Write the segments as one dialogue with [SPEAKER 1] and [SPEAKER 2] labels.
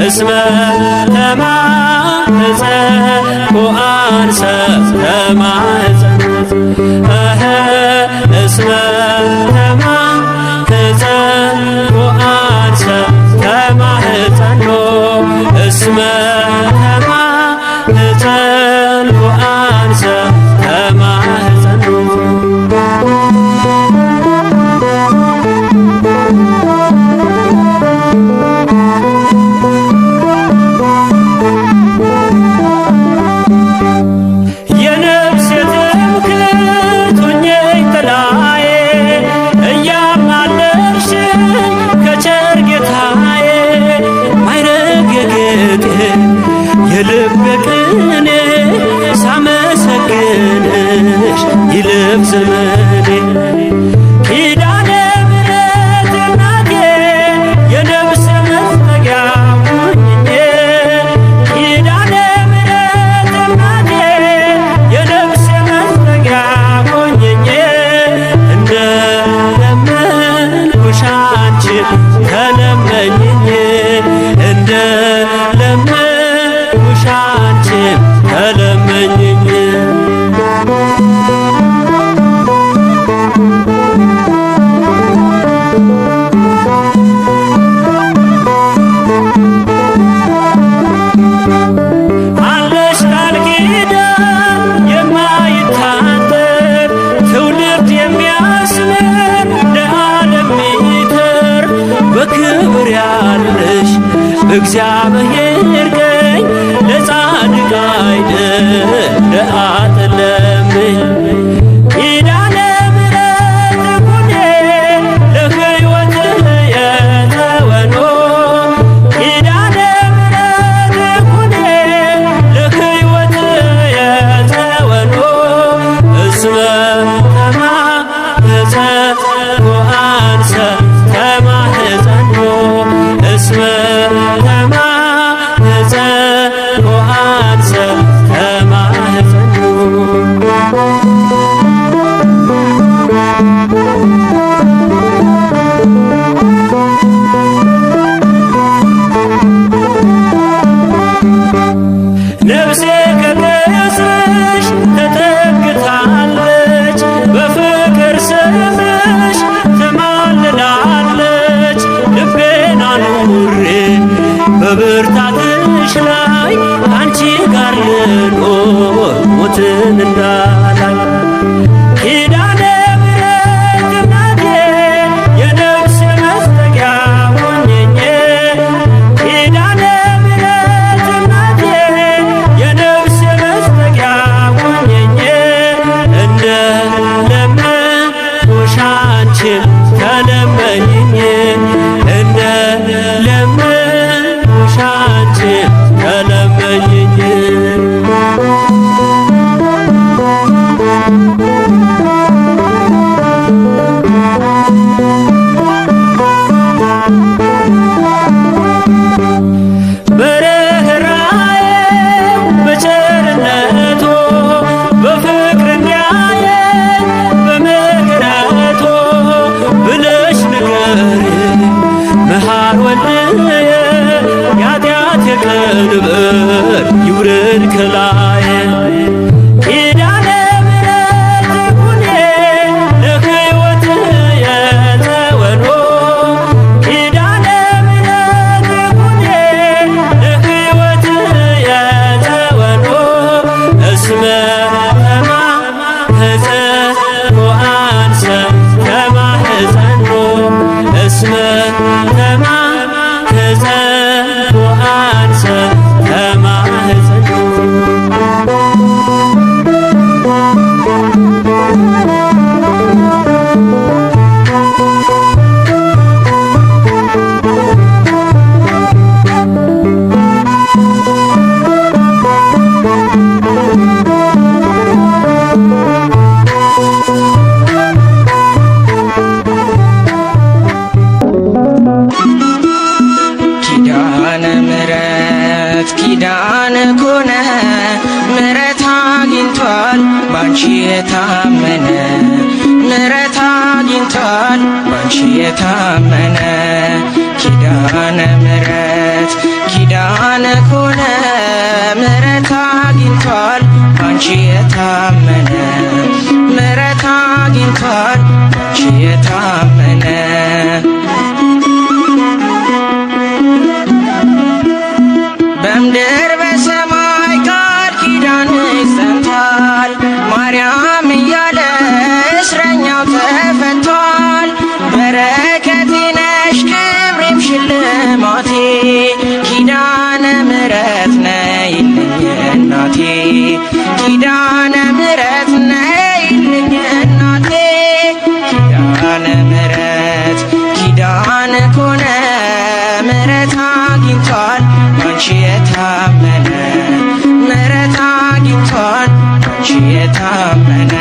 [SPEAKER 1] እስመ ተማኅፀንኩ አንሰ ተማኅፀንኩ እስመ ተማኅፀንኩ አንሰ ተማኅፀንኩ እስመ ተማኅፀንኩ አንሰ ተማኅፀንኩ የልቤ ሳመሰግንሽ ይለፍ ዘመኔ ኪዳነ ምሕረት እናቴ የነፍስ መጠጊያ ሁኚኝ ኪዳነ ምሕረት እናቴ የነፍስ መጠጊያ ሁኚኝ እንደለመንኩሽ አንቺን ተለመኝኝ እንደለመንኩሽ አንቺን ተለመኝኝ አለሽ ቃል ኪዳን የማይታጠር ትውልድ የሚያስምር ለዓለም ሚተርፍ በክብር ያለሽ በእግዚአብሔር ቀኝ ለጻድቅ አይደል ለኃጥእ ለምኝ ኪዳነ ምሕረት ኩኔ ለሕይወት የተወኖ ኪዳነ ምሕረት ኩኔ ለሕይወት የተወኖ እስመ ተማኅፀንኩ አንሰ ተማኅፀንኩ እስመ ተማኅፀንኩ አንሰ ተማኅፀንኩ ነፍሴ ከቅጽርሽ ተጠግታለች በፍቅር ስምሽ ትማልላለች ልቤን አኑሬ በብርታትሽ ላይ አንቺ ጋር ልኖር ሞትን እንዳላይ ኪዳነ ምሕረት እናቴ የነፍስ መጠጊያ ሁኚኝ ኪዳነ ምሕረት እናቴ የነፍስ መጠጊያ ሁኚኝ እንደለመንኩሽ አንቺን ተለመኝኝ እንደለመንኩሽ አንቺን ተለመኝኝ በርኅራኄው በቸርነቱ በፍቅር እንዲያየን በምሕረቱ ብለሽ ንገሪኝ መሐር ወልድየ የኃጢአቴ ቀንበር ይውረድ ከላዬ ኪዳነ ምሕረት ኩኔ ለሕይወት የተወኖ ኪዳነ ምሕረት ኩኔ ለሕይወት የተወኖ እስመ ተማኅፀንኩ አንሰ ተማኅፀንኩ እስመ ተማኅፀንኩ አንሰ ተማኅፀንኩ
[SPEAKER 2] ባንቺ የታመነ ምሕረት አግኝቷል ባንቺ የታመነ ኪዳነ ምሕረት ኪዳነ ኮነ ምሕረት አግኝቷል ባንቺ የታመነ ምሕረት አግኝቷል ባንቺ የታመነ በምድር በሰማይ ቃል ኪዳንሽ ጸንቷል ማርያም እያለ እስረኛው ተፈቷል። በረከቴ ነሽ ክብሬም ሽልማቴ ኪዳነ ምሕረት ነይልኝ እናቴ ኪዳነ ምሕረት ነይልኝ እናቴ ኪዳነ ምሕረት ኪዳነ ኮነ ምሕረት አግኝቷል ባንቺ የታመነ ምሕረት አግኝቷል ባንቺ የታመነ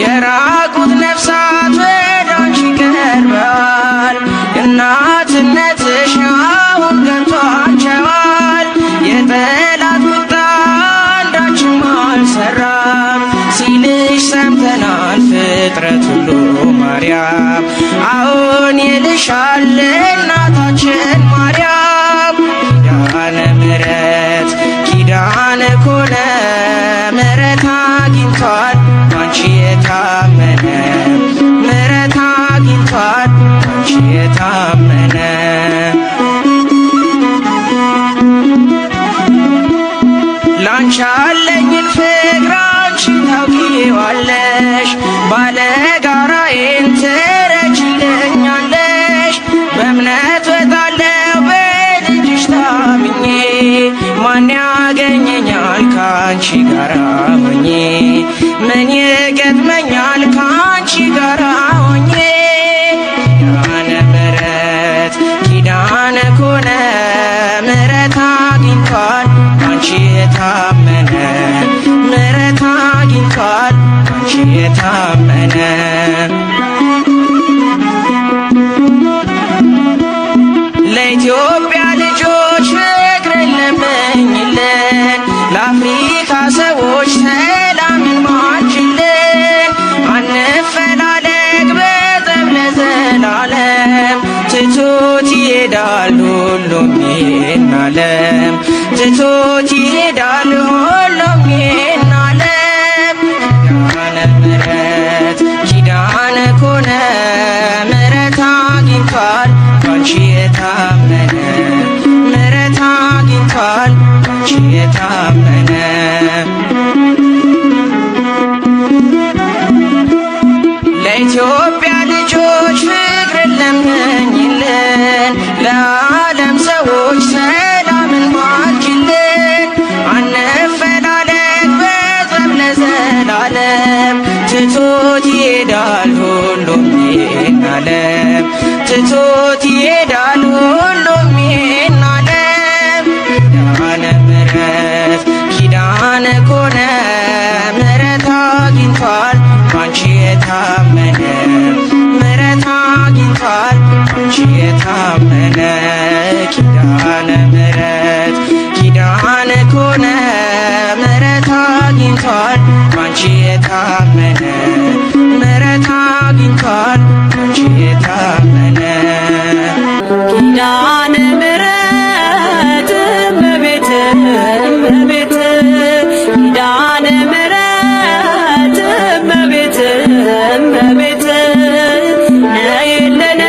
[SPEAKER 2] የራቁት ነፍሳት ወደ አንቺ ቀርበዋል እናትነትሽ አሁን ገብቷቸዋል። የጠላት ቁጣ አንዳችም አልሰራም ሲልሽ ሰምተናል ፍጥረት ሁሉ ማርያም አሁን ይልሻል እናታችን ማርያም ኪዳነ ምሕረት ኪዳነ ኮነ ምሕረት አግኝቷል ባንቺ የታመነ ምሕረት አግኝቷል ባንቺ የታመነ ላንቺ ያለኝን ፍቅር አንቺ ታውቂዋለሽ ባለጋራዬን ትረጂልኛለሽ በእምነት ወጣለሁ በልጅሽ ታምኜ ማን ያገኘኛል ካንቺ ጋራ ሆኜ ምን ይገጥመኛል ካንቺ ጋራ ሆኜ ኪዳነ ምሕረት ኪዳነ ኮነ ምሕረት አግኝቷል ባንቺ የታመነ ምሕረት አግኝቷል ባንቺ የታመነ ለኢትዮጵያ ልጆች ፍቅርን ለምኝልን ለአፍሪካ ሰዎች ሰላምን ማልጅልን አንፈላለግ በጠብ ለዘላለም ትቶት ይሄዳል ሁሉም ይህን ዓለም ትቶት ይሄዳል ሁሉም ይህን ዓለም ኪዳነ ምሕረት ኪዳነ ኮነ ምሕረት አግኝቷል ባንቺ የታመነ ምሕረት አግኝቷል ባንቺ የታመነ ለኢትዮጵያ ልጆች ፍቅርን ለምኝልን ለዓለም ሰዎች ሰላምን ባርኪልን አንፈላለግ በጠብ ለዘላለም ትቶት ይሄዳል ሁሉም ይህን ዓለም ትቶት ይሄዳል ሁሉም ይህን ዓለም ኪዳነ ምሕረት ኪዳነ ኮነ ምሕረት አግኝቷል ባንቺ የታመነ ምሕረት አግኝቷል ባንቺ የታመነ ኪዳነ ምሕረት ኪዳነ ኮነ ምሕረት አግኝቷል ባንቺ የታመነ ምሕረት አግኝቷል ባንቺ የታመነ
[SPEAKER 1] ኪዳነ ምሕረት እመቤት እመቤት ኪዳነ ምሕረት እመቤት እመቤት ነይልን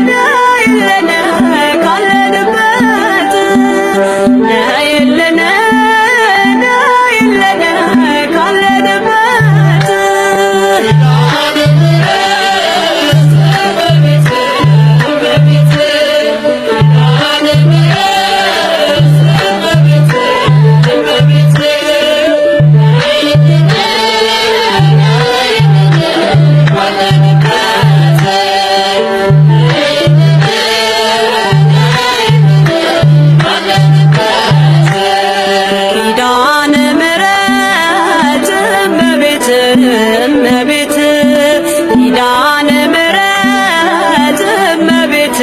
[SPEAKER 1] ነይልን ካለንበት ነይልን ነይልን ካለንበት እመቤት ኪዳነ ምሕረት እመቤት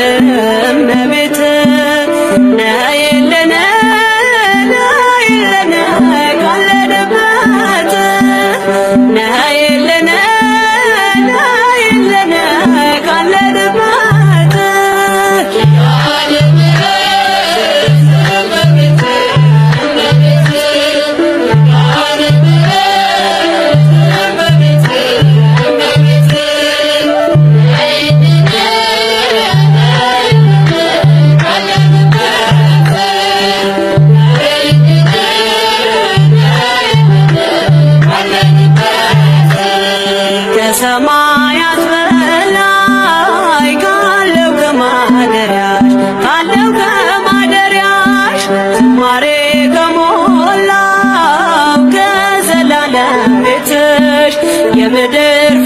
[SPEAKER 1] እመቤት ነይልን የምድር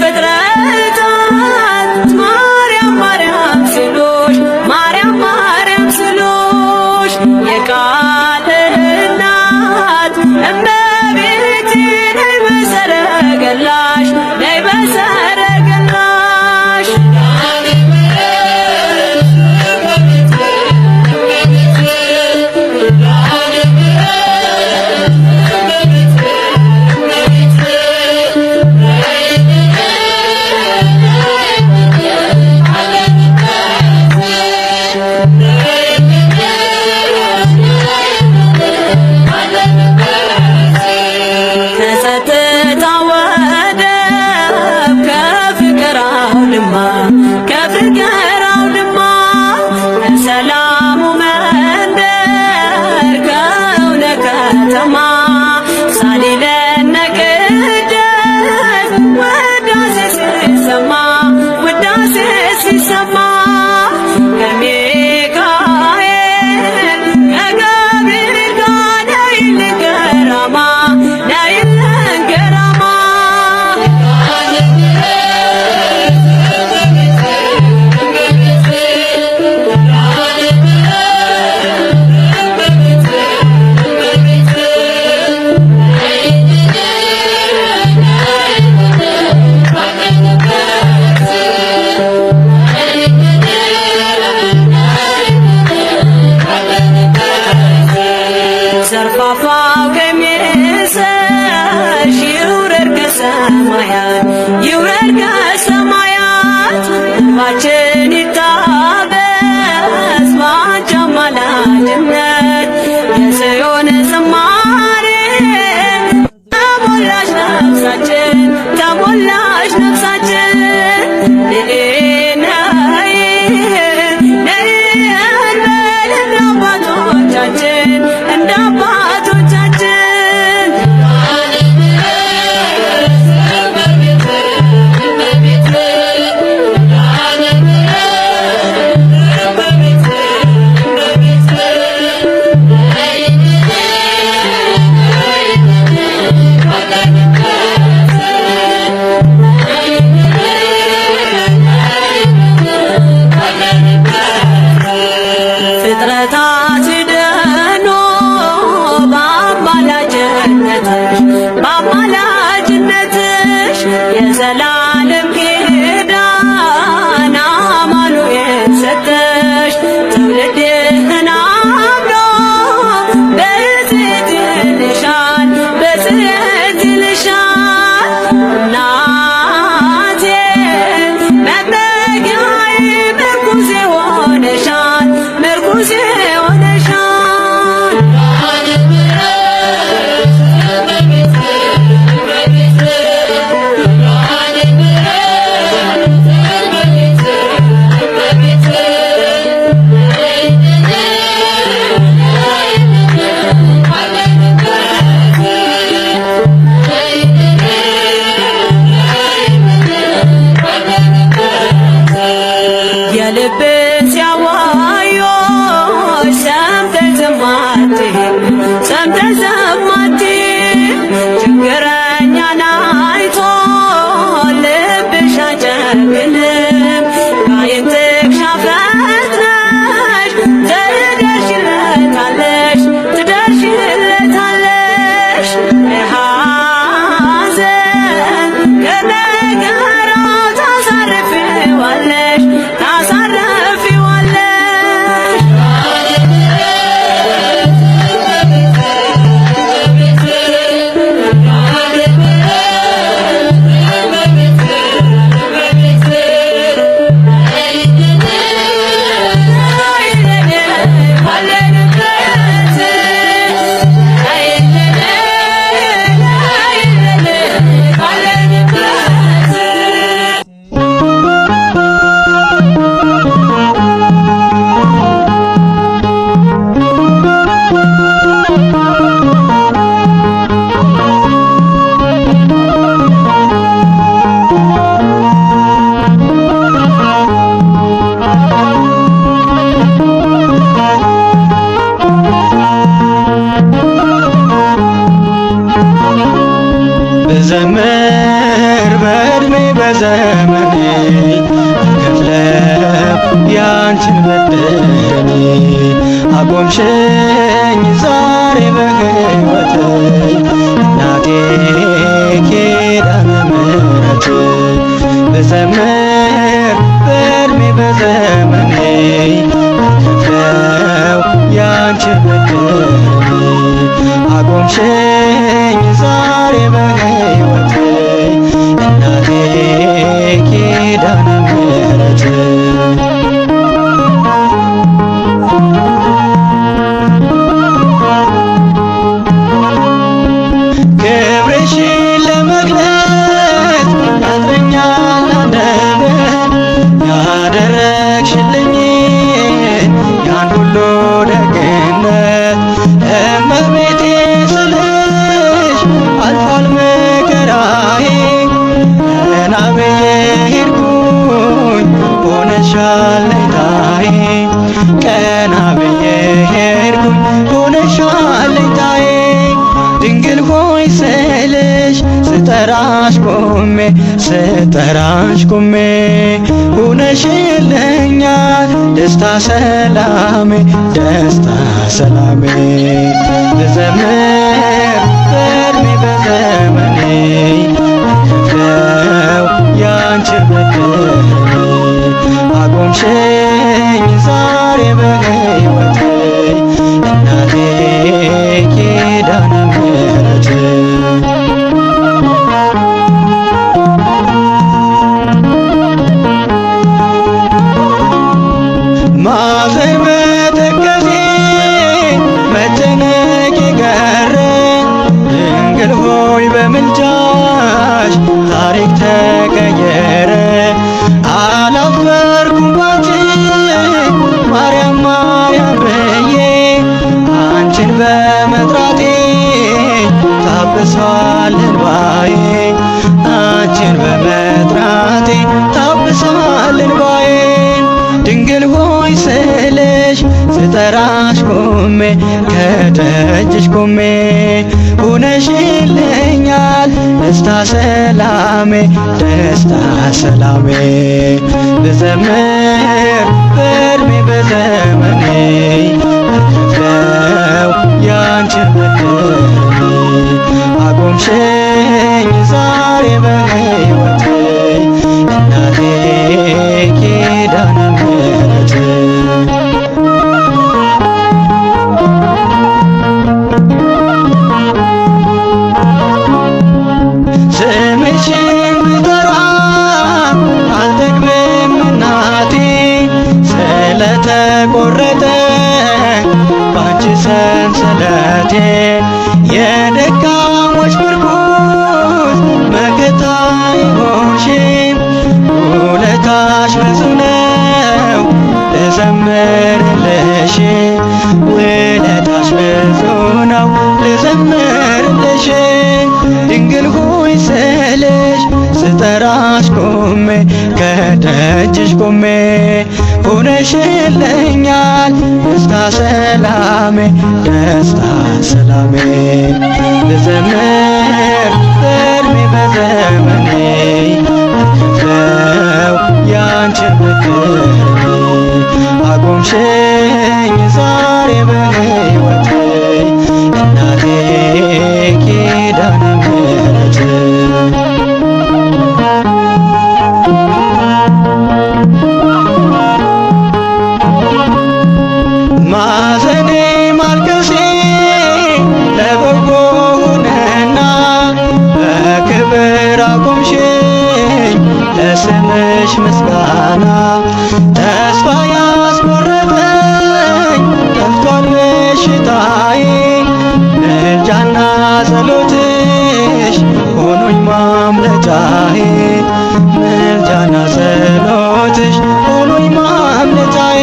[SPEAKER 1] ፍጥረታት ማርያም ማርያም ሲሉሽ ማርያም ማርያም ሲሉሽ የቃል እናት እመቤቴ ነይ በሰረገላሽ ነይ በሰረገላሽ ከፍቅር አውድማ ከሰላሙ መንደር ከእውነ ከተማ ሳሊለነ ቅደስ ውዳሴ ሲሰማ ውዳሴ ሲሰማ ከሚካኤል ከገብርኤል ጋር ነይልን ገራማ ነይልን ገራማ ዘርፋፋው ቀሚስሽ ይውረድ ከሰማያት ይውረድ ከሰማያት እንባችን ይታበስ ባንቺ አማላጅነት የጽዮን ዝማሬ ተሞላሽ ነፍሳችን ተሞላሽ ነፍሳችን ነይ እንበል እንደ አባቶቻችን እንደ አባቶቻችን ፍጥረታት ሲደኑ በአማላጅነትሽ የዘላለም ኪዳን አማኑኤል ሰጠሽ ትውልድህን አምኖ በጽዮን ይልሻል በጽዮን ይልሻል እናቴ መጠጊያዬ ምርኩዜ ሆነሻል ምርኩዜ ሆነሻል
[SPEAKER 2] Amen.
[SPEAKER 3] ልዘምር በዕድሜ በዘመኔ ከፍለው ያንቺን በደሌ አቆምሽኝ ዛሬ በሕይወቴ እናቴ ኪዳነ ምሕረት ልዘምር በዕድሜ በዘመኔ ከፍለው ያንቺን በደሌ አቆምሽኝ ዛሬ በሕይወቴ እናቴ ኪዳነ ምሕረት ክብርሽን ለመግለጽ ያጥረኛል አንደበት ያደረግሽልኝን ያን ሁሉ ደግነት እመቤቴ ስልሽ አልፏል መከራዬ ቀና ብዬ ሄድኩኝ ሆነሻል ለኝታዬ ቀና ብዬ ሄድኩኝ ሆነሻል ለኝታዬ ድንግል ሆይ ስልሽ ስጠራሽ ቆሜ ሆነሽልኛል ደስታ ሰላሜ ልዘምር በዕድሜ በዘመኔ ከፍለው ያንቺን በደሌ አቆምሽኝ ዛሬ በሕይወቴ እናቴ ኪዳነ ምሕረት ማዘን መተከዜ መጨነቄ ቀረ ድንግል ሆይ በምልጃሽ ታሪክ ተቀየረ አላፈርኩም ባንቺ ማርያም ማርያም ብዬ አንቺን በመጥራቴ ታብሷል እንባዬ አንቺን በመጥራቴ ታብሷል እንባዬ ድንግል ሆይ ስልሽ ስጠራሽ ከደጅሽ ቆሜ ሆነሽልኛል ደስታ ሰላሜ ልዘምር በዕድሜ በዘመኔ ከፍለው ያንቺን በደሌ አቆምሽኝ ዛሬ በሕይወቴ እናቴ ኪዳነ ምሕረት ስምሽን ብጠራ አልጠግብም እናቴ ስለተቆረጠ ባንቺ ሰንሰለቴ የደካሞች ምርኩዝ መከታ ይሆንሽም ውለታሽ ብዙ ነው ልዘምርልሽ ውለታሽ ብዙ ነው ልዘምርልሽ ድንግል ሆይ ስልሽ ስጠራሽ ከደጅሽ ቆሜ ሆነሽልኛል ደስታ ሰላሜ ልዘምር በዕድሜ በዘመኔ ከፍለው ያንቺን በደሌ አቆምሽኝ ዛሬ በሕይወቴ እናቴ ኪዳነ ምሕረት ማዘኔ ማልቀሴ ለበጎ ሆነና በክብር አቆምሽኝ ለስምሽ ምስጋና ተስፋ ያስቆረጠኝ ጠፍቷል በሽታዬ ምልጃና ጸሎትሽ ሆኖኝ ማምለጫዬ ምልጃና ጸሎትሽ ሆኖኝ ማምለጫዬ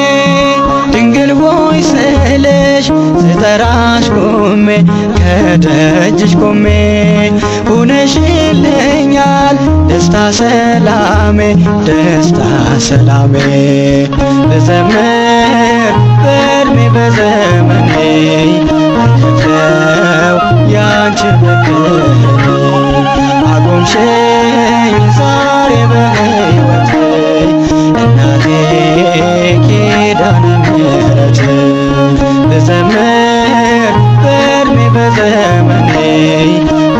[SPEAKER 3] ድንግል ሆይ ስልሽ ስጠራሽ ከደጅሽ ቆሜ ሆነሽልኛል ደስታ ሰላሜ ልዘምር በዕድሜ በዘመኔ ከፍለው ያንቺን በደሌ አቆምሽኝ ዛሬ በሕይወቴ እናቴ ኪዳነ ምሕረት ብዘምር በዕድሜ በዘመኔ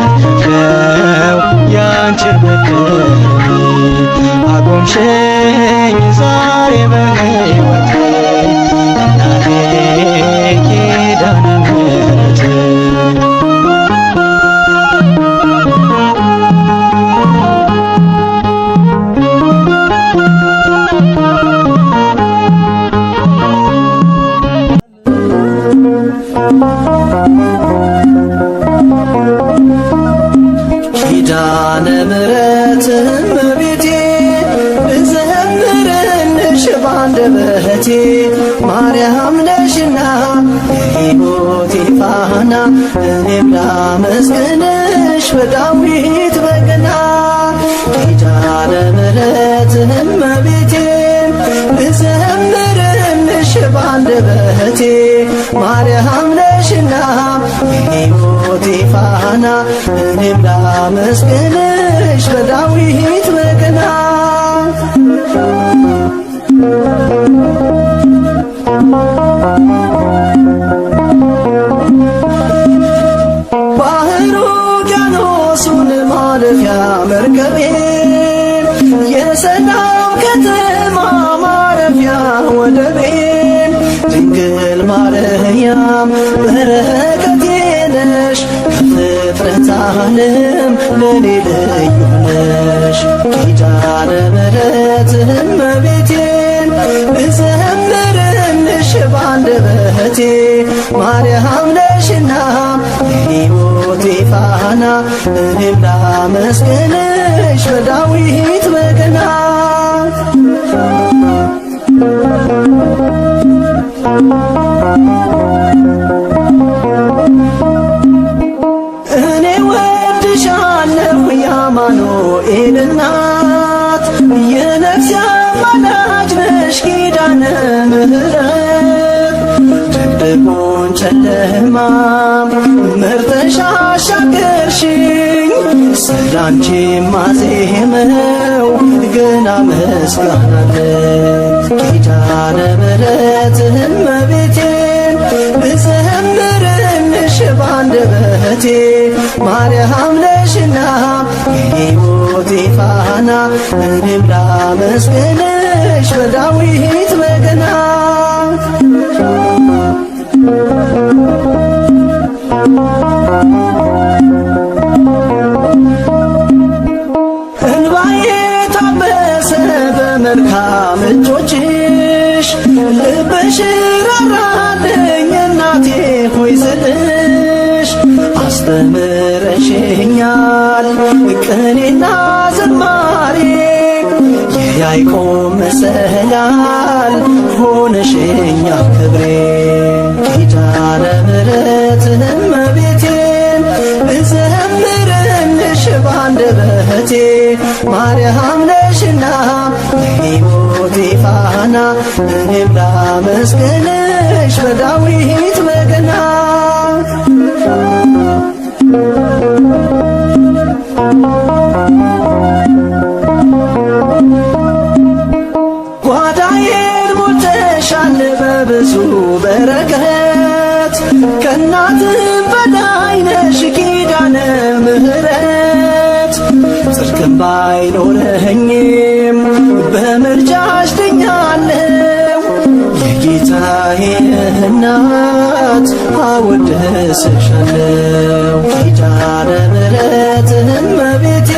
[SPEAKER 3] አልከፍለው ያንቺን ብድር አቆምሽኝ ዛሬ በሕይወቴ እናቴ ኪዳነ ምሕረት
[SPEAKER 4] ኪዳነ ምሕረት እመቤቴ ብዘምርልሽ ባንደበቴ ማርያም ነሽና የሕይወቴ ፋና እኔም ላመስግንሽ በዳዊት በገና ኪዳነ ምሕረት እመቤቴ ብዘምርልሽ ባንደበቴ ማርያም ነሽና የሕይወቴ ፋና እኔም ላመስግንሽ በዳዊት በገና ባህሩ ውቅያኖሱን ማለፊያ መርከቤ የሰላም ከተማ ማረፊያ ወደቤ ድንግል ማርያም በረከቴ ነሽ ከፍጥረት ዓለም ለኔ ልዩ ነሽ ኪዳነ ምሕረት እመቤቴ ብዘምርልሽ ባንደበቴ ማርያም ነሽና የሕይወቴ ፋና እኔም ላመስግንሽ በዳዊት በገና እኔ ወድሻለሁ የአማኑኤል እናት የነፍሴ አማላጅ ነሽ ኪዳነ ምሕረት ድቅድቁን ጨለማ መርተሽ አሻገርሽኝ ስላንቺ ማዜመው ገና ምስጋና አለኝ ኪዳነ ምሕረት እመቤቴ ብዘምርልሽ ባንደበቴ ማርያም ነሽና የሕይወቴ ፋና እኔም ላመስግንሽ በዳዊት በገና እንባዬ ታበሰ በመልካም እጆችሽ ልብሽ ራራልኝ እናቴ ሆይ ስልሽ አስተምረሽኛል ቅኔና ዝማሬ የያዕቆብ መሰላል ሆነሽኛል ክብሬ ኪዳነ ምሕረት እመቤቴ ብዘምርልሽ ባንደበቴ ማርያም ነሽና የሕይወቴ ፋና እኔም ላመስግንሽ በዳዊት በገና ጓዳዬን ሞልተሻል በብዙ በረከት ከእናትም በላይ ነሽ ኪዳነ ምሕረት ጽድቅም ባይኖረኝም በምልጃሽ ድኛለሁ የጌታዬ እናት አወድስሻለሁ ኪዳነ ምሕረት እመቤቴ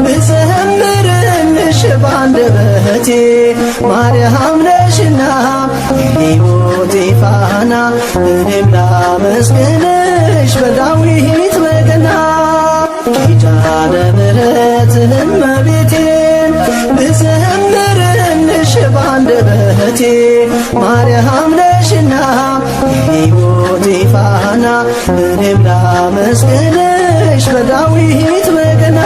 [SPEAKER 4] ብዘምርልሽ ባንደበቴ ማርያም ነሽና የሕይወቴ ፋና እኔም ላመስግንሽ በዳዊት በገና ኪዳነ ምሕረት እመቤቴ ብዘምርልሽ ባንደበቴ ማርያም ነሽና የሕይወቴ ፋና እኔም ላመስግንሽ በዳዊት በገና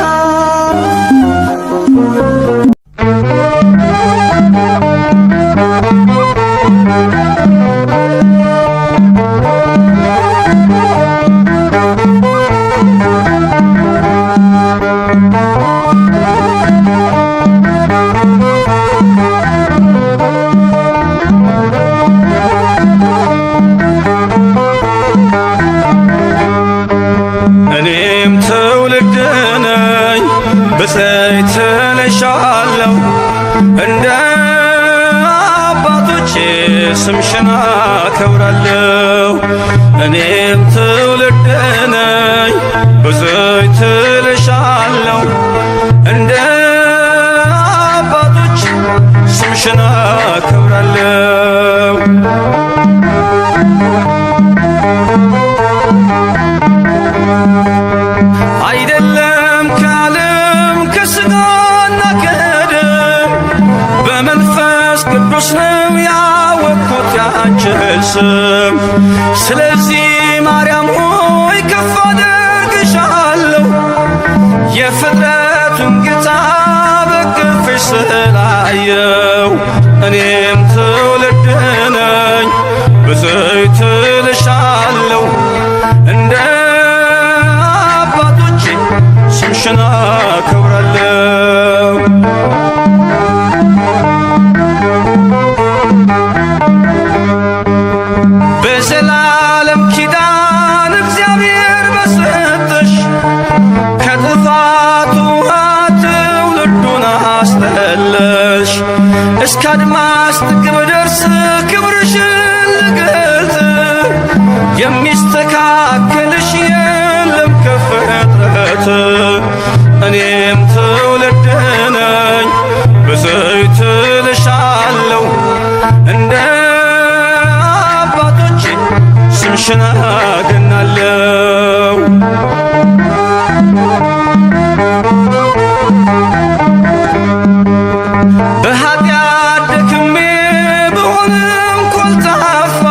[SPEAKER 5] እልሻለሁ እንደ አባቶቼ ስምሽን አከብራለሁ። እኔም ትውልድ ነኝ ብዙዎች እልሻለሁ እንደ አባቶች ስምሽን አከብራለሁ። አይደለም ከዓለም ከሥጋና ከደም በመንፈስ ቅዱስ ነው ያወቅሁት ያንቺን ስም። ስለዚህ ማርያም ሆይ ከፍ አደርግሻለሁ የፍጥረቱን ጌታ በክንፍሽ ስላየው። እኔም ትውልድ ነኝ ብዙዎች እልሻለሁ እንደ አባቶቼ ስምሽን አከብራለሁ። በዘላለም ኪዳን እግዚአብሔር በሰጠሽ ከጥፋት ውሃ ትውልዱን አስጠለሽ። እስከ አድማስ ጥግ ብደርስ ክብርሽን ልገልጥ የሚስተካከልሽ የለም ከፍጥረት። እኔም ትውልድ ነኝ ብዙዎች እልሻለሁ እንደ አባቶቼ ስምሽን አገናለሁ። በኃጢአት ደክሜ ብሆንም ኮልታፋ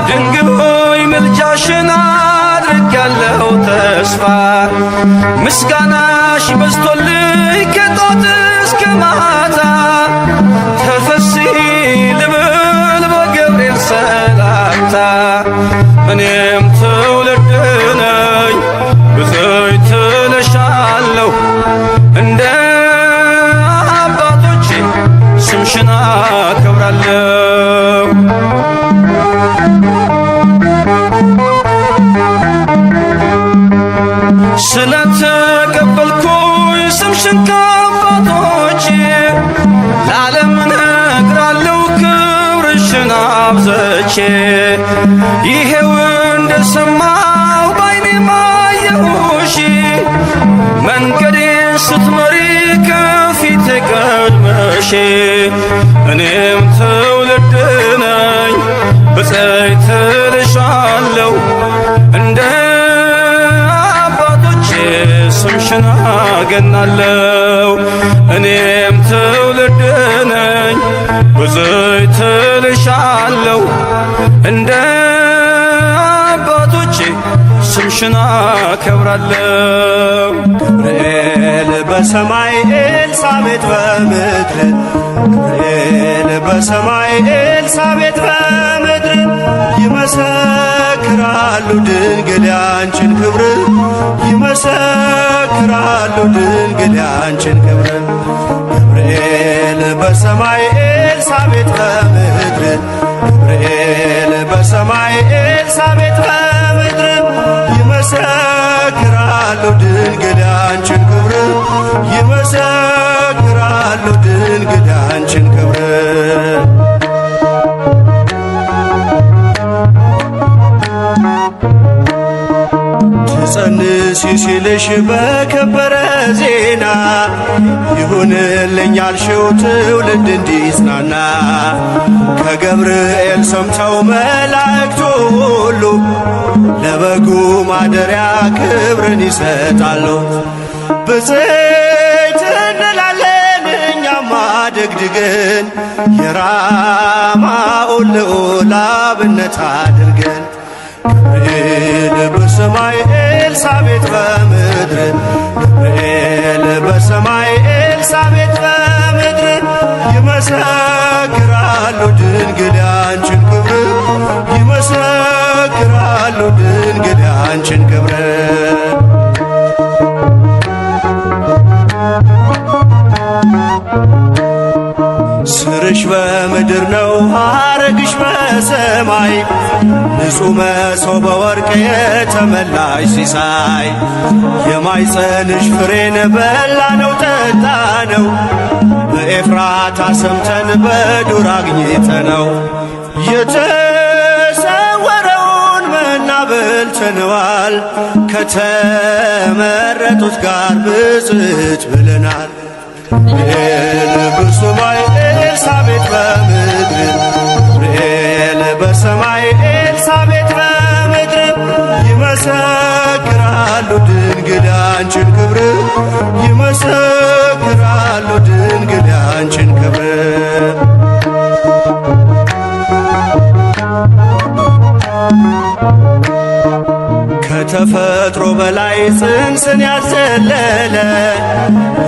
[SPEAKER 5] ድንግል ሆይ ምልጃሽን አድርጌያለሁ ተስፋ። ምስጋናሽ በዝቶልኝ ከጧት እስከ ማታ ተፈሥሒ ልብል በገብርኤል ሰላምታ። እኔም ትውልድ ነኝ ብዙዎች እልሻለሁ እንደ አባቶቼ ስምሽን አከብራለሁ። ስለተቀበልኩኝ ስምሽን ከአባቶቼ ለዓለም እነግራለሁ ክብርሽን አብዝቼ። ይሄው እንደሰማሁ ባይኔ አየሁሽ መንገዴን ስትመሪ ከፊቴ ቀድመሽ። እኔም ትውልድ ነኝ ብፅዕት እልሻለሁ እንደ አባቶቼ ስምሽን አገናለሁ። እኔም ትውልድ ነኝ ብዙዎች እልሻለሁ እንደ አባቶቼ ስምሽን አከብራለሁ።
[SPEAKER 6] ገብርኤል በሰማይ ኤልሳቤጥ በምድር ገብርኤል በሰማይ ኤልሳቤጥ በምድር ይመሰክራሉ ድንግል ያንቺን ክብር ይመሰክራሉ ድንግል ያንቺን ክብር። ገብርኤል በሰማይ ኤልሳቤጥ በምድር ገብርኤል በሰማይ ኤልሳቤጥ በምድር ይመሰክራሉ ድንግል ያንቺን ክብር ይመሰክራሉ ድንግል ያንቺን ክብር። ትጸንሲ ሲልሽ በከበረ ዜና ይሁንልኝ ያልሽው ትውልድ እንዲጽናና ከገብርኤል ሰምተው መላእክቱ ሁሉ ለበጉ ማደሪያ ክብርን ይሰጣሉ። ብፅዕት እንላለን እኛማ ደግድገን የራማውን ልዑል አብነት አድርገን። ገብርኤል በሰማይ ኤልሳቤጥ በምድር ገብርኤል በሰማይ ኤልሳቤጥ በምድር ይመሰክራሉ ድንግል ያንቺን ክብር ይመሰክራሉ ድንግል ያንቺን ክብር። ስርሽ በምድር ነው ሐረግሽ በሰማይ ንጹሕ መሶበ ወርቅ የተመላሽ ሲሳይ የማይጸንሽ ፍሬን በላነው ጠጣነው በኤፍራታ ሰምተን በዱር አግኝተነው የተሰወረውን መና በልተነዋል ከተመረጡት ጋር ብፅዕት ብለናል። ገብርኤል በሰማይ ኤልሳቤጥ በምድር ገብርኤል በሰማይ ኤልሳቤጥ በምድር ይመሰክራሉ ድንግል ያንቺን ክብር ይመሰክራሉ ድንግል ያንቺን ክብር ከተፈጥሮ በላይ ጽንስን ያዘለለ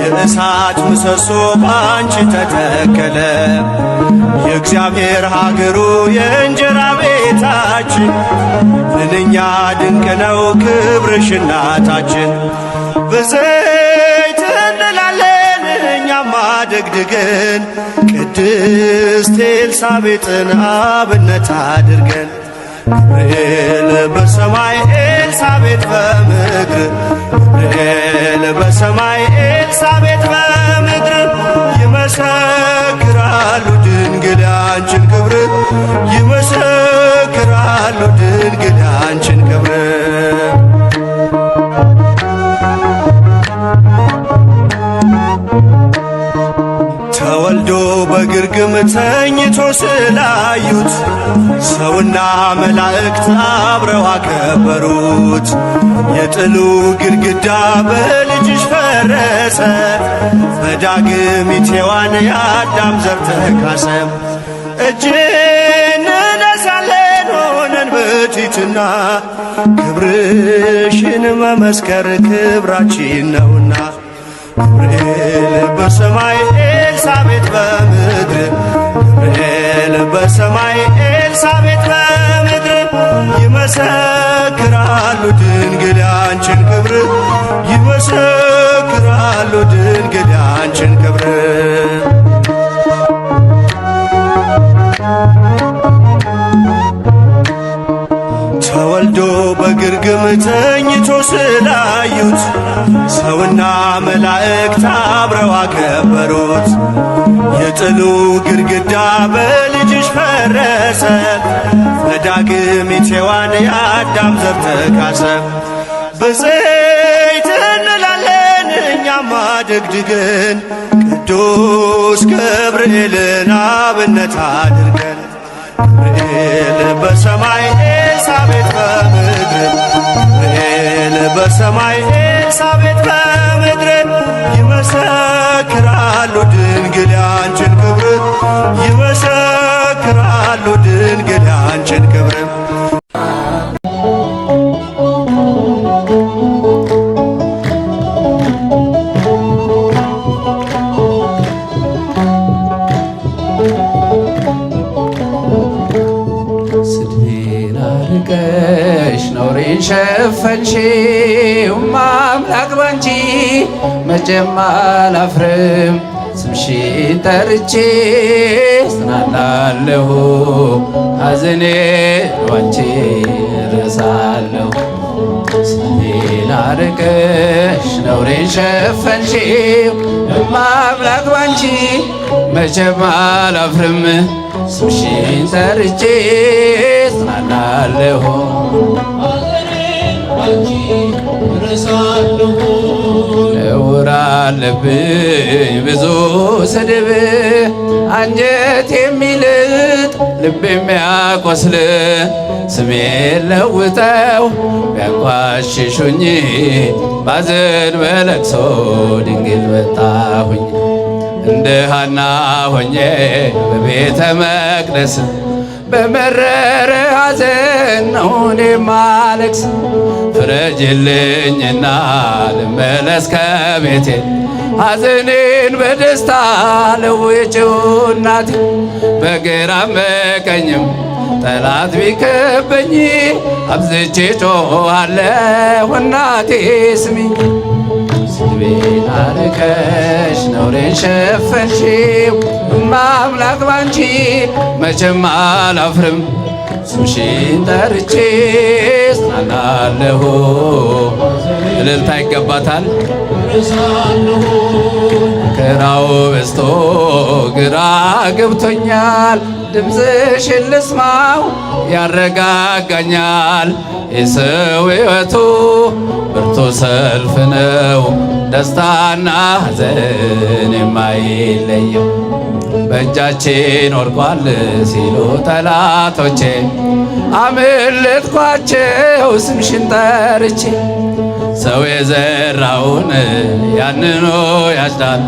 [SPEAKER 6] የእሳት ምሰሶ ባንቺ ተተከለ። የእግዚአብሔር ሀገሩ የእንጀራ ቤታችን ምንኛ ድንቅ ነው ክብርሽ እናታችን። በዘይት እንላለን እኛም አደግድገን ቅድስት ኤልሳቤጥን አብነት አድርገን ገብርኤል በሰማይ ኤልሳቤጥ በምድር ገብርኤል በሰማይ ኤልሳቤጥ በምድር ይመሰክራሉ ድንግል ያንቺን ክብር ይመሰክራሉ ድንግል ያንቺን ክብር ተወልዶ በግርግም ተኝቶ ስላዩት ሰውና መላእክት አብረው አከበሩት። የጥሉ ግድግዳ በልጅሽ ፈረሰ በዳግሚት ሔዋን የአዳም ዘር ተካሰ። እጅ እንነሳለን ሆነን በትሕትና ክብርሽን መመስከር ክብራችን ነውና ገብርኤል በሰማይ ኤልሳቤጥ በምድር ገብርኤል በሰማይ ኤልሳቤጥ በምድር ይመሰክራሉ ድንግል ያንቺን ክብር ይመሰክራሉ ድንግል ያንቺን ክብር ተወልዶ በግርግም ተኝቶ ስላዩት ሰውና መላእክት አብረው አከበሩት። የጥሉ ግድግዳ በልጅሽ ፈረሰ በዳግሚት ሔዋን የአዳም ዘር ተካሰ። በዘይት እንላለን እኛም አደግድገን ቅዱስ ገብርኤልን አብነት አድርገን ገብርኤል በሰማይ ኤልሳቤጥ በምድር ገብርኤል በሰማይ ኤልሳቤጥ በምድር ይመሰክራሉ ድንግል ያንቺን ክብር ይመሰክራሉ ድንግል ያንቺን ክብር
[SPEAKER 7] ሸፈንሽው አምላክ ባንቺ መቼም አላፍርም ስምሽን ጠርቼ እጽናናለሁ ሐዘኔን ባንቺ እረሳለሁ። ስሜን አርቀሽ ነውሬን ሸፈንሽው አምላክ ባንቺ መቼም አላፍርም ስምሽን ጠርቼ እጽናናለሁ ነውር አለብኝ ብዙ ስድብ አንጀት የሚልጥ ልብ የሚያቆስል ስሜን ለውጠው ቢያንቋሽሹኝ ባዘን በለቅሶ ድንግል መጣሁኝ። እንደ ሐና ሆኜ በቤተ መቅደስ በመረረ ሐዘን ነው እኔ ማለቅስ። ፍረጅልኝና ልመለስ ከቤቴ ሐዘኔን በደስታ ለውጭው እናቴ። በግራም በቀኝም ጠላት ቢከበኝ አብዝቼ ጮኻለሁ እናቴ ስሚኝ። ስድቤን አርቀሽ ነውሬን ሸፈንሽው አምላክ ባንቺ መቼም አላፍርም ስምሽን ጠርቼ ጽናናለሁ። እልልታ ይገባታል። መከራው በዝቶ ግራ ገብቶኛል፣ ድምፅሽን ልስማው ያረጋጋኛል። የሰው ሕይወቱ ብርቱ ሰልፍ ነው፣ ደስታና ሐዘን የማይለየው። በእጃችን ወድቋል ሲሉ ጠላቶቼ አመለጥኳቸው ስምሽን ጠርቼ። ሰው የዘራውን ያንኑ ያጭዳል፣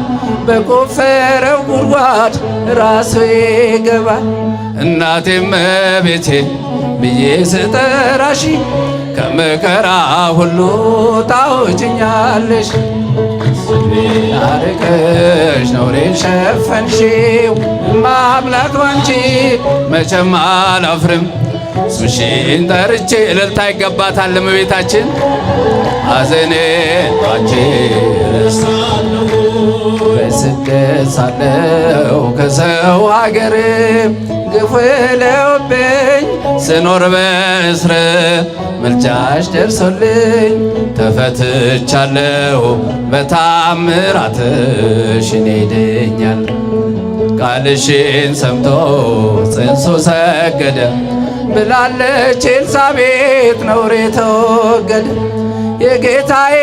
[SPEAKER 7] በቆፈረው ጉድጓድ ራሱ ይገባል። እናቴ እመቤቴ ብዬ ስጠራሽ ከመከራ ሁሉ ታውጭኛለሽ። ስሜን አርቀሽ ነውሬን ሸፈንሽው፣ እማምላክ ባንቺ መቼም አላፍርም። ስምሽን ጠርቼ እልልታ ይገባታል እመቤታችን። ሐዘኔን ባንቺ ረሳለሁ፣ በስደት ሳለሁ ከሰው ሀገር ግፍ ለውብኝ ስኖር በእስር ምልጃሽ ደርሶልኝ ተፈትቻለሁ። በታምራትሽ እኔ ድኛለሁ። ቃልሽን ሰምቶ ጽንሱ ሰገደ ብላለች ኤልሳቤጥ ነውሬ ተወገደ። የጌታዬ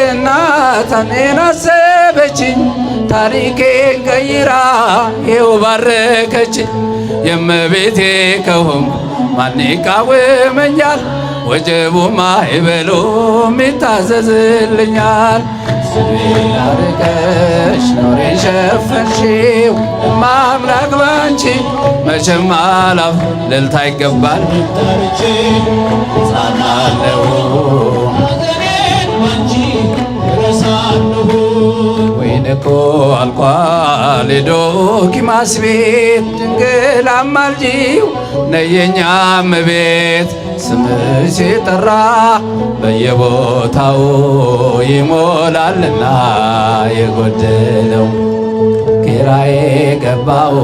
[SPEAKER 7] እናት እኔን አሰበችኝ፣ ታሪኬን ቀይራ ይኸው ባረከችኝ። የእመቤቴ ከሆንኩ ማን ይቃወመኛል? ወጀቡማ ማዕበሉም ይታዘዝልኛል። ስሜን አርቀሽ ነውሬን ሸፈንሽው፣ እማምላክ ባንቺ መቼም አላፍርም። እልልታ ይገባል። ጻናለሁ ወይን እኮ አልቋል ዶኪማስ ቤት፣ ድንግል አማልጂው ነይ የኛ እመቤት። ስምሽ ሲጠራ በየቦታው ይሞላልና የጎደለው፣ ኪራይ ገባው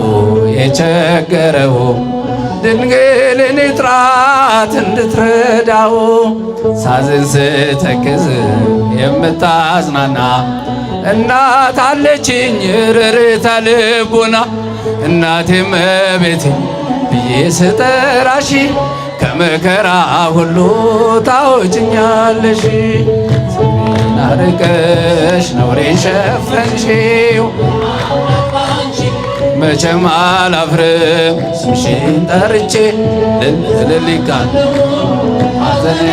[SPEAKER 7] የቸገረው፣ ድንግልን ጥራት እንድትረዳው። ሳዝን ስተክዝ የምታዝናና እናት አለችኝ ርርተ ልቡና። እናቴ እመቤቴ ብዬ ስጠራሽ ከመከራ ሁሉ ታውጭኛለሽ። ስሜን አርቀሽ ነውሬን ሸፈንሽው፣ መቼም አላፍርም። ስምሽን ጠርቼ ልልልቃል ሐዘኔ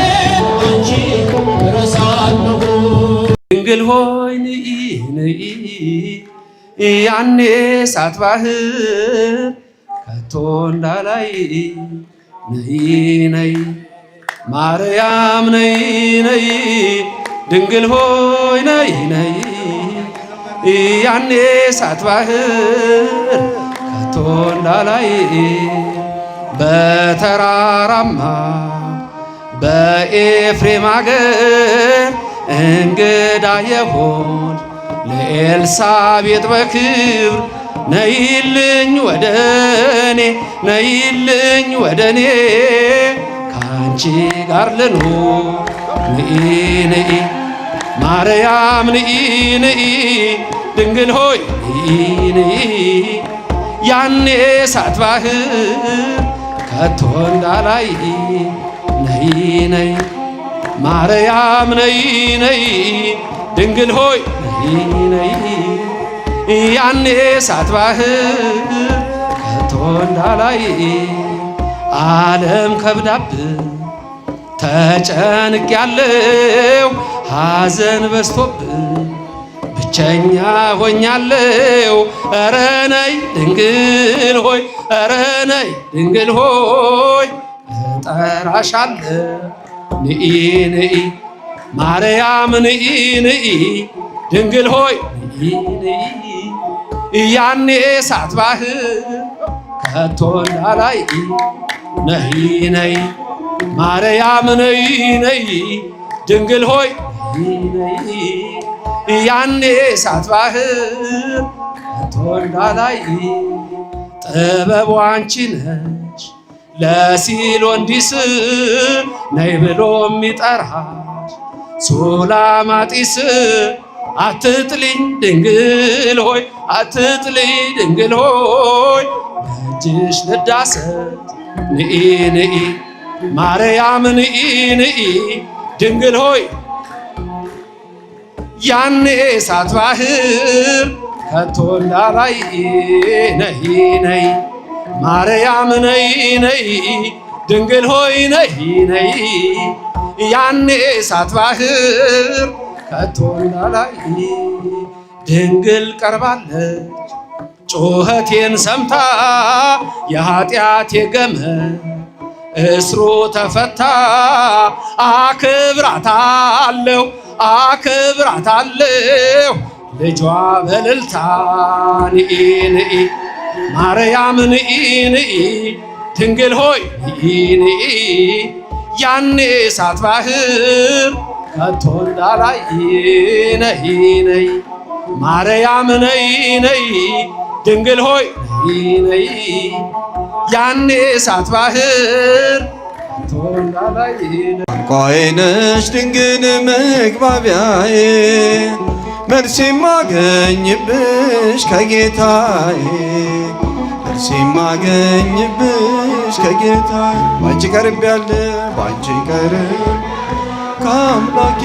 [SPEAKER 7] ረሳለሁ።
[SPEAKER 8] ድንግል ሆይ ንኢ ንኢ ያኔ እሳት ባህር ከቶ እንዳላይ ነይ ነይ ማርያም ነይ ነይ ድንግል ሆይ ነይ ነይ ያኔ እሳት ባህር ከቶ እንዳላይ በተራራማ በኤፍሬም አገር እንግዳ የሆን ለኤልሳቤጥ በክብር ነይልኝ ወደኔ ነይልኝ ወደኔ ካንቺ ጋር ልኑር ንኢ ንኢ ማርያም ንኢ ንኢ ድንግል ሆይ ንኢ ንኢ ያኔ እሳት ባህር ከቶ እንዳላይ ነይ ነይ ማርያም ነይ ነይ ድንግል ሆይ ነይ ነይ ያኔ እሳት ባህር ከቶ እንዳላይ ዓለም ከብዳብን ተጨንቅ ያለው ሐዘን በስቶብን ብቸኛ ሆኛለው። ኧረ ነይ ድንግል ሆይ ኧረ ነይ ድንግል ሆይ እጠራሻለሁ ንኢ ንኢ ማርያም ንኢ ንኢ ድንግል ሆይ ንኢ ንኢ ያኔ እሳት ባህር ከቶ እንዳላይ ነይ ነይ ማርያም ነይ ነይ ድንግል ሆይ ነይ ነይ ያኔ እሳት ባህር ከቶ እንዳላይ ጥበቡ አንቺ ነሽ ለሲሎንዲስ ነይ ብሎ የሚጠራሽ ሱላማጢስ አትጥሊኝ ድንግል ሆይ አትጥሊኝ ድንግል ሆይ በእጅሽ ልዳሰስ ንኢ ንኢ ማርያም ንኢ ንኢ ድንግል ሆይ ያኔ እሳት ባህር ከቶ እንዳላይ ነይ ነይ ማርያም ነይ ነይ ድንግል ሆይ ነይ ነይ ያኔ እሳት ባህር ከቶ እንዳላይ ድንግል ቀርባለች ጩኸቴን ሰምታ የኃጢአቴ ገመድ እስሩ ተፈታ አክብራታለሁ አክብራታለሁ ልጇ በልልታ ንኢ ንኢ ማርያም ንኢ ንኢ ድንግል ሆይ ንኢ ንኢ ያኔ እሳት ባህር ከቶ እንዳላይ ነይ ነይ ማርያም ነይ ነይ ድንግል ሆይ ነይ ነይ ያኔ እሳት ባህር ከቶ እንዳላይ
[SPEAKER 9] ቋንቋዬ ነሽ ድንግል መግባቢያዬ መልስ የማገኝብሽ ከጌታዬ መልስ የማገኝብሽ ከጌታዬ ባንቺ ቀርቤያለሁ ባንቺ ቀርብ ከአምላኬ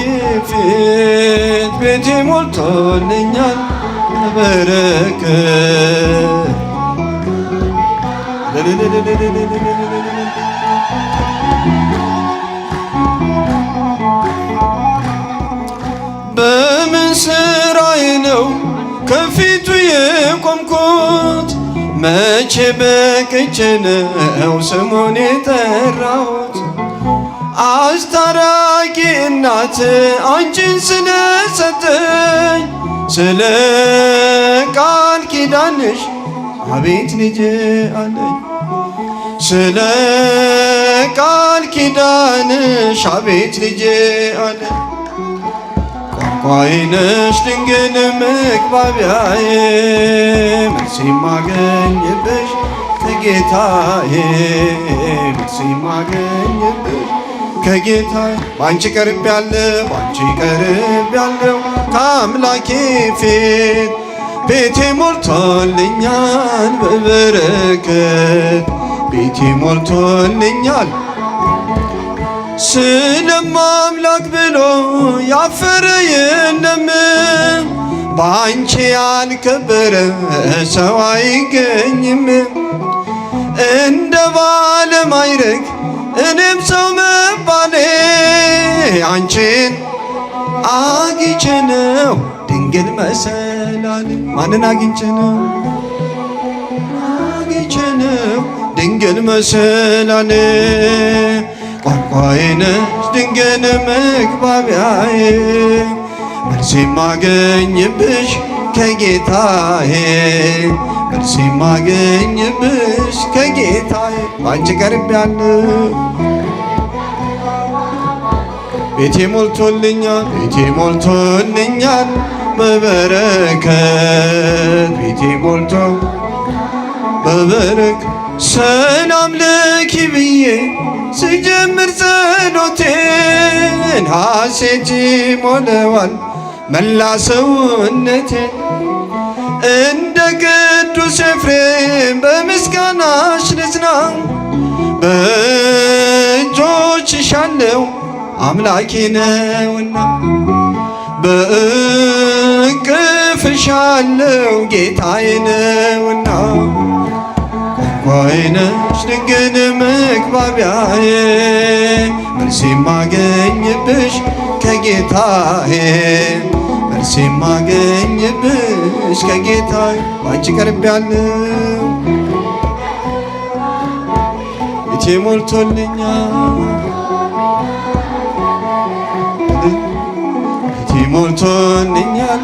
[SPEAKER 9] ፊት ቤቴ ሞልቶልኛል በረከት በምን ስራዬ ነው ከፊቱ የቆምኩት? መቼ በቅቼ ነው ስሙን የጠራሁት? አስታራቂ እናት አንቺን ስለሰጠኝ ስለ ቃል ኪዳንሽ አቤት ልጄ አለኝ። ስለ ቃል ኪዳንሽ አቤት ልጄ አለኝ። ቋንቋዬ ነሽ ድንግል መግባቢያዬ መልስ የማገኝብሽ ከጌታዬ መልስ የማገኝብሽ ከጌታዬ ባንቺ ቀርቤያለሁ ባንቺ ቀርቤያለሁ ከአምላኬ ፊት ቤቴ ሞልቶልኛል በበረከት ቤቴ ሞልቶልኛል። ስለማምላክ ብሎ ያፈረ የለም ባንቺ ያልከበረ ሰው አይገኝም። እንደ ባለ ማዕረግ እኔም ሰው መባሌ አንቺን አግኝቼ ነው ድንግል መሰላል። ማንን አግኝቼ ነው? አግኝቼ ነው ድንግል መሰላል። ቋንቋዬ ነሽ ድንግል መግባቢያዬ መልስ የማገኝብሽ ከጌታዬ መልስ የማገኝብሽ ከጌታዬ ባንቺ ቀርቤያለሁ ቤቴ ሞልቶልኛል ቤቴ ሞልቶልኛል በበረከት ቤቴ ሞልቶ በበረከት ሰላም ለኪ ብዬ ስጀምር ጸሎቴን ሐሴት ይሞላዋል መላ ሰውነቴን እንደ ቅዱስ ኤፍሬም በምስጋናሽ ልጽና በእጆችሽ አለው አምላኬ ነውና በእቅፍሽ አለው ጌታዬ ነውና ቋንቋዬ ነሽ ድንግል መግባቢያዬ መልስ የማገኝብሽ ከጌታዬ መልስ የማገኝብሽ ከጌታዬ ባንቺ ቀርቤያለሁ ቤቴ ሞልቶልኛል ቤቴ ሞልቶልኛል